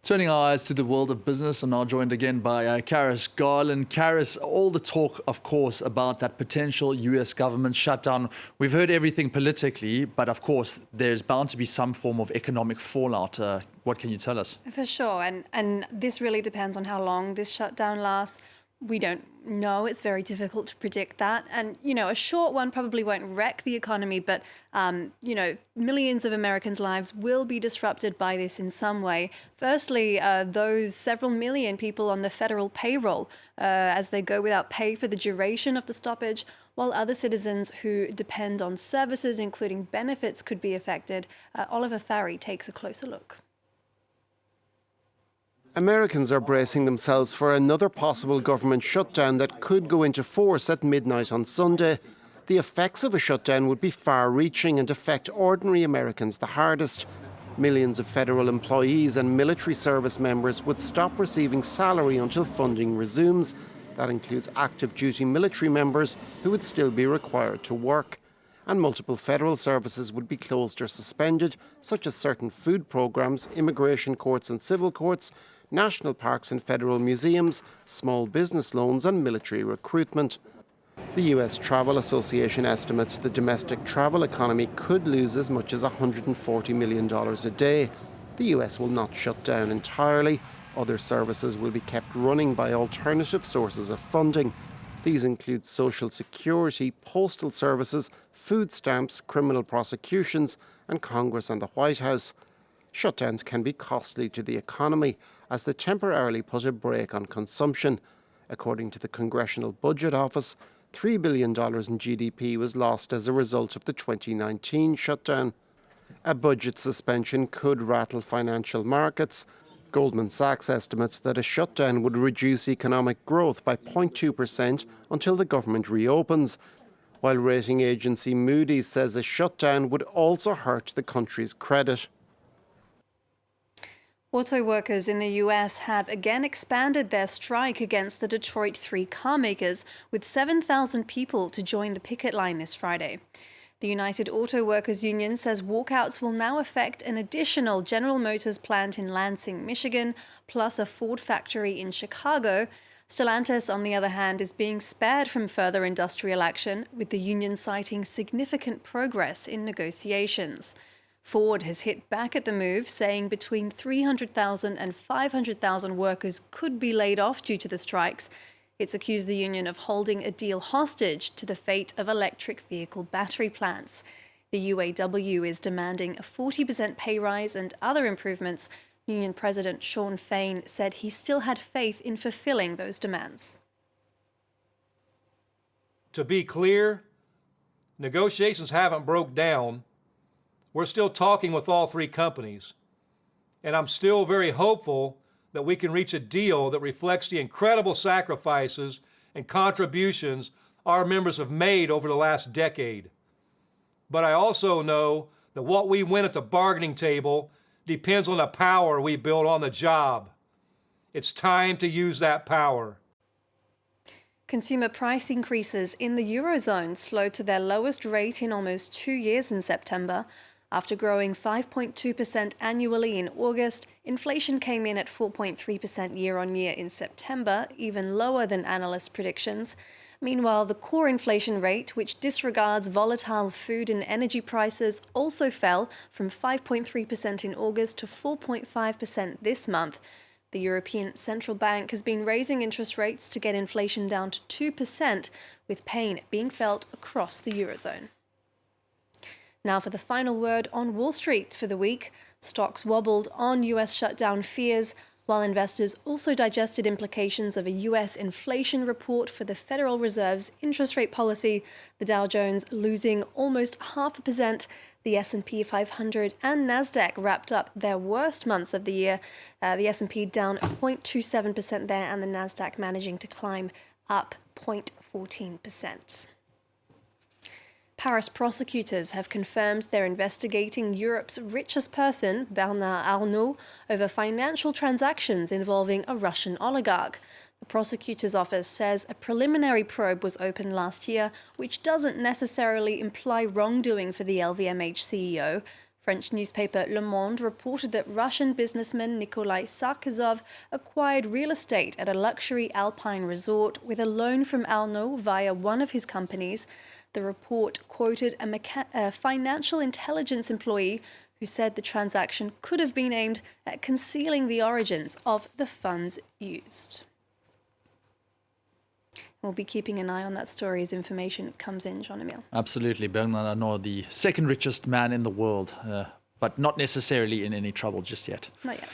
Turning our eyes to the world of business, and now joined again by Karis Garland. Karis, all the talk, of course, about that potential US government shutdown. We've heard everything politically, but of course, there's bound to be some form of economic fallout. What can you tell us? For sure, and this really depends on how long this shutdown lasts. We don't know. It's very difficult to predict that. And, a short one probably won't wreck the economy, but, millions of Americans' lives will be disrupted by this in some way. Firstly, those several million people on the federal payroll as they go without pay for the duration of the stoppage, while other citizens who depend on services, including benefits, could be affected. Oliver Farry takes a closer look. Americans are bracing themselves for another possible government shutdown that could go into force at midnight on Sunday. The effects of a shutdown would be far-reaching and affect ordinary Americans the hardest. Millions of federal employees and military service members would stop receiving salary until funding resumes. That includes active duty military members who would still be required to work. And multiple federal services would be closed or suspended, such as certain food programs, immigration courts and civil courts, national parks and federal museums, small business loans and military recruitment. The US Travel Association estimates the domestic travel economy could lose as much as $140 million a day. The US will not shut down entirely. Other services will be kept running by alternative sources of funding. These include Social Security, postal services, food stamps, criminal prosecutions, and Congress and the White House. Shutdowns can be costly to the economy as they temporarily put a brake on consumption. According to the Congressional Budget Office, $3 billion in GDP was lost as a result of the 2019 shutdown. A budget suspension could rattle financial markets. Goldman Sachs estimates that a shutdown would reduce economic growth by 0.2% until the government reopens, while rating agency Moody's says a shutdown would also hurt the country's credit. Auto workers in the US have again expanded their strike against the Detroit 3 car makers, with 7,000 people to join the picket line this Friday. The United Auto Workers Union says walkouts will now affect an additional General Motors plant in Lansing, Michigan, plus a Ford factory in Chicago. Stellantis, on the other hand, is being spared from further industrial action, with the union citing significant progress in negotiations. Ford has hit back at the move, saying between 300,000 and 500,000 workers could be laid off due to the strikes. It's accused the union of holding a deal hostage to the fate of electric vehicle battery plants. The UAW is demanding a 40% pay rise and other improvements. Union President Shawn Fain said he still had faith in fulfilling those demands. To be clear, negotiations haven't broke down. We're still talking with all three companies, and I'm still very hopeful that we can reach a deal that reflects the incredible sacrifices and contributions our members have made over the last decade. But I also know that what we win at the bargaining table depends on the power we build on the job. It's time to use that power. Consumer price increases in the Eurozone slowed to their lowest rate in almost 2 years in September. After growing 5.2% annually in August, inflation came in at 4.3% year-on-year in September, even lower than analyst predictions. Meanwhile, the core inflation rate, which disregards volatile food and energy prices, also fell from 5.3% in August to 4.5% this month. The European Central Bank has been raising interest rates to get inflation down to 2%, with pain being felt across the Eurozone. Now for the final word on Wall Street for the week. Stocks wobbled on US shutdown fears, while investors also digested implications of a US inflation report for the Federal Reserve's interest rate policy. The Dow Jones losing almost 0.5%. The S&P 500 and NASDAQ wrapped up their worst months of the year. The S&P down 0.27% there, and the NASDAQ managing to climb up 0.14%. Paris prosecutors have confirmed they're investigating Europe's richest person, Bernard Arnault, over financial transactions involving a Russian oligarch. The prosecutor's office says a preliminary probe was opened last year, which doesn't necessarily imply wrongdoing for the LVMH CEO. French newspaper Le Monde reported that Russian businessman Nikolai Sarkisov acquired real estate at a luxury alpine resort with a loan from Arnault via one of his companies. The report quoted a financial intelligence employee who said the transaction could have been aimed at concealing the origins of the funds used. We'll be keeping an eye on that story as information comes in, Jean-Emile. Absolutely. Bernard Arnault, the second richest man in the world, but not necessarily in any trouble just yet. Not yet.